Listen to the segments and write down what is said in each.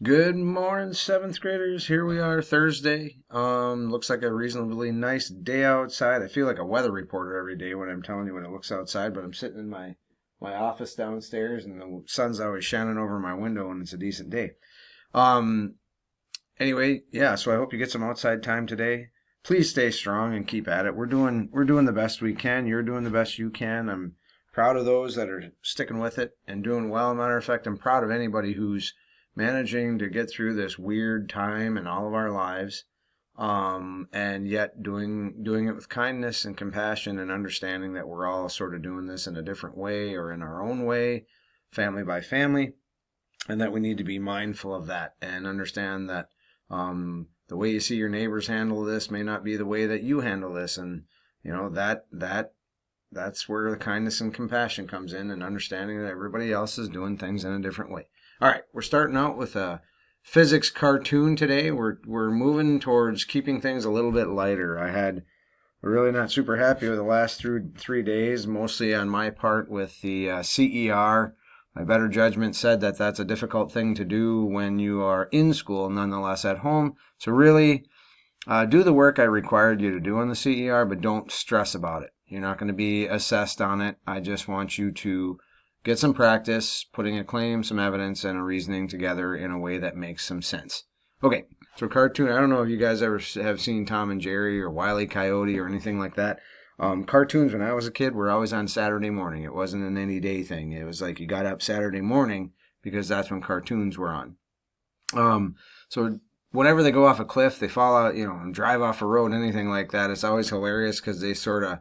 Good morning, seventh graders. Here we are, Thursday. Looks like a reasonably nice day outside. I feel like a weather reporter every day when I'm telling you when it looks outside, but I'm sitting in my office downstairs, and the sun's always shining over my window, and it's a decent day. Um, anyway, yeah. So I hope you get some outside time today. Please stay strong and keep at it. We're doing the best we can. You're doing the best you can. I'm proud of those that are sticking with it and doing well. Matter of fact, I'm proud of anybody who's managing to get through this weird time in all of our lives, and yet doing it with kindness and compassion and understanding that we're all sort of doing this in a different way or in our own way, family by family, and that we need to be mindful of that and understand that the way you see your neighbors handle this may not be the way that you handle this, and that's where the kindness and compassion comes in, and understanding that everybody else is doing things in a different way. All right, we're starting out with a physics cartoon today. We're moving towards keeping things a little bit lighter. We're really not super happy with the last 3 days, mostly on my part with the CER. My better judgment said that that's a difficult thing to do when you are in school, nonetheless at home. So really, do the work I required you to do on the CER, but don't stress about it. You're not going to be assessed on it. I just want you to get some practice, putting a claim, some evidence, and a reasoning together in a way that makes some sense. Okay, so cartoon. I don't know if you guys ever have seen Tom and Jerry or Wile E. Coyote or anything like that. Cartoons when I was a kid were always on Saturday morning. It wasn't an any day thing. It was like you got up Saturday morning because that's when cartoons were on. So whenever they go off a cliff, they fall out, and drive off a road, anything like that, it's always hilarious because they sort of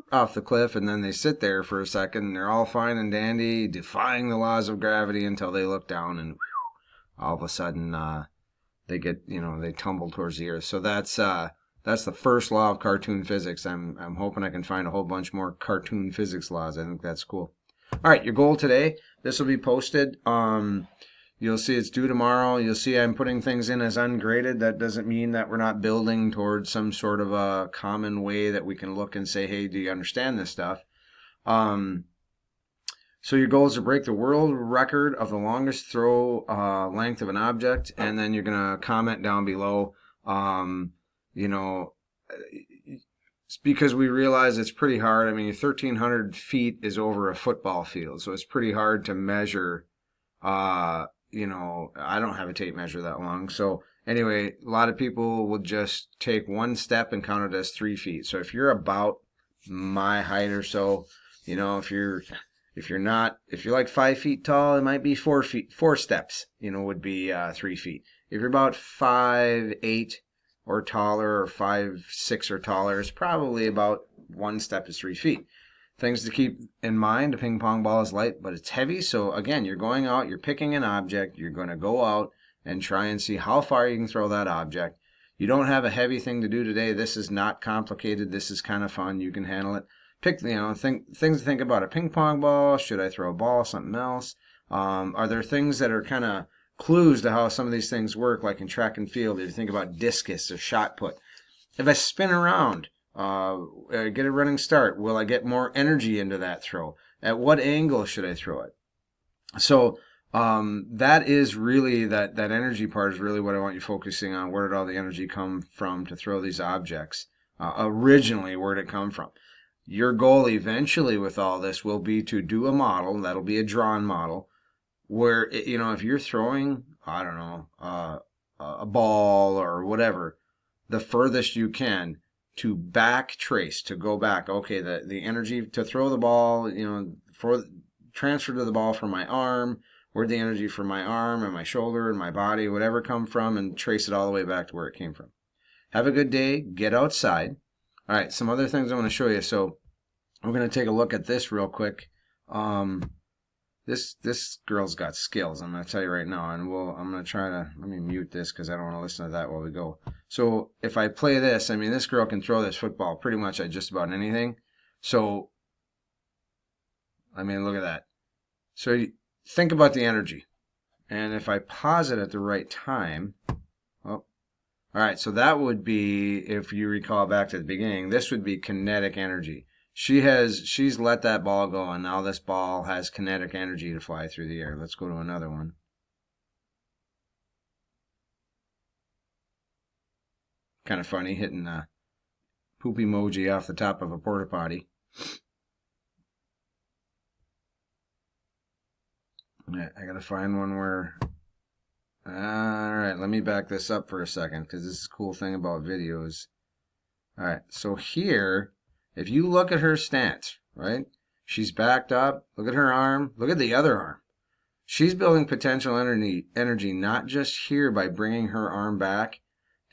off the cliff, and then they sit there for a second, and they're all fine and dandy, defying the laws of gravity until they look down, and all of a sudden they get, they tumble towards the earth. So that's the first law of cartoon physics. I'm hoping I can find a whole bunch more cartoon physics laws. I think that's cool. All right, your goal today. This will be posted. You'll see it's due tomorrow. You'll see I'm putting things in as ungraded. That doesn't mean that we're not building towards some sort of a common way that we can look and say, hey, do you understand this stuff? So your goal is to break the world record of the longest throw length of an object, and then you're going to comment down below, you know, it's because we realize it's pretty hard. I mean, 1,300 feet is over a football field, so it's pretty hard to measure. I don't have a tape measure that long. So anyway, a lot of people will just take one step and count it as 3 feet. So if you're about my height or so, if you're like 5 feet tall, it might be 4 feet. 4 steps, would be 3 feet. If you're about 5'8" or taller, or 5'6" or taller, it's probably about one step is 3 feet. Things to keep in mind: a ping pong ball is light, but it's heavy. So again, you're going out, you're picking an object, you're going to go out and try and see how far you can throw that object. You don't have a heavy thing to do today. This is not complicated. This is kind of fun. You can handle it. Pick, things to think about: a ping pong ball. Should I throw a ball? Something else? Are there things that are kind of clues to how some of these things work, like in track and field? If you think about discus or shot put, if I spin around, get a running start, will I get more energy into that throw? At what angle should I throw it? So that is really, that energy part is really what I want you focusing on. Where did all the energy come from to throw these objects? Originally, where did it come from? Your goal eventually with all this will be to do a model. That'll be a drawn model where, if you're throwing, I don't know, a ball or whatever, the furthest you can, to back trace, to go back. Okay, the energy to throw the ball, for transfer to the ball from my arm, where'd the energy from my arm and my shoulder and my body, whatever, come from, and trace it all the way back to where it came from. Have a good day. Get outside. All right, some other things I want to show you. So we're going to take a look at this real quick. This girl's got skills, I'm going to tell you right now, and I'm going to try to, let me mute this because I don't want to listen to that while we go. So if I play this, this girl can throw this football pretty much at just about anything. So, look at that. So think about the energy. And if I pause it at the right time, all right, so that would be, if you recall back to the beginning, this would be kinetic energy. She's let that ball go, and now this ball has kinetic energy to fly through the air. Let's go to another one. kind of funny, hitting a poop emoji off the top of a porta potty. I gotta find one where... Alright, let me back this up for a second, because this is a cool thing about videos. Alright, so here, if you look at her stance, right? She's backed up. Look at her arm. Look at the other arm. She's building potential energy not just here by bringing her arm back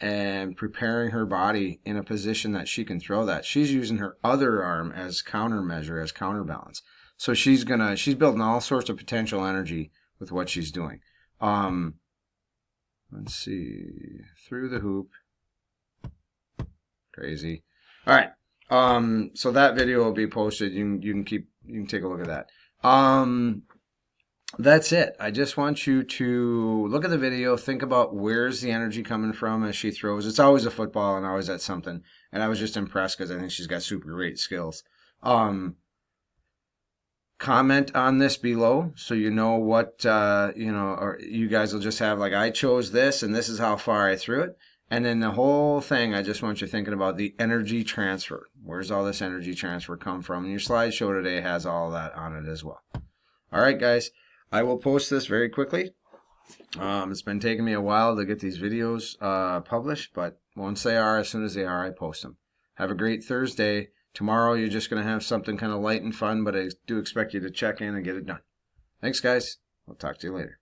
and preparing her body in a position that she can throw that. She's using her other arm as countermeasure, as counterbalance. So she's building all sorts of potential energy with what she's doing. Let's see, through the hoop. Crazy. All right. So that video will be posted. You can take a look at that. That's it. I just want you to look at the video, think about where's the energy coming from as she throws. It's always a football and always at something. And I was just impressed because I think she's got super great skills. Comment on this below so you know what, or you guys will just have like, I chose this and this is how far I threw it. And then the whole thing, I just want you thinking about the energy transfer. Where's all this energy transfer come from? And your slideshow today has all that on it as well. All right, guys. I will post this very quickly. It's been taking me a while to get these videos published, but once they are, as soon as they are, I post them. Have a great Thursday. Tomorrow, you're just going to have something kind of light and fun, but I do expect you to check in and get it done. Thanks, guys. I'll talk to you later.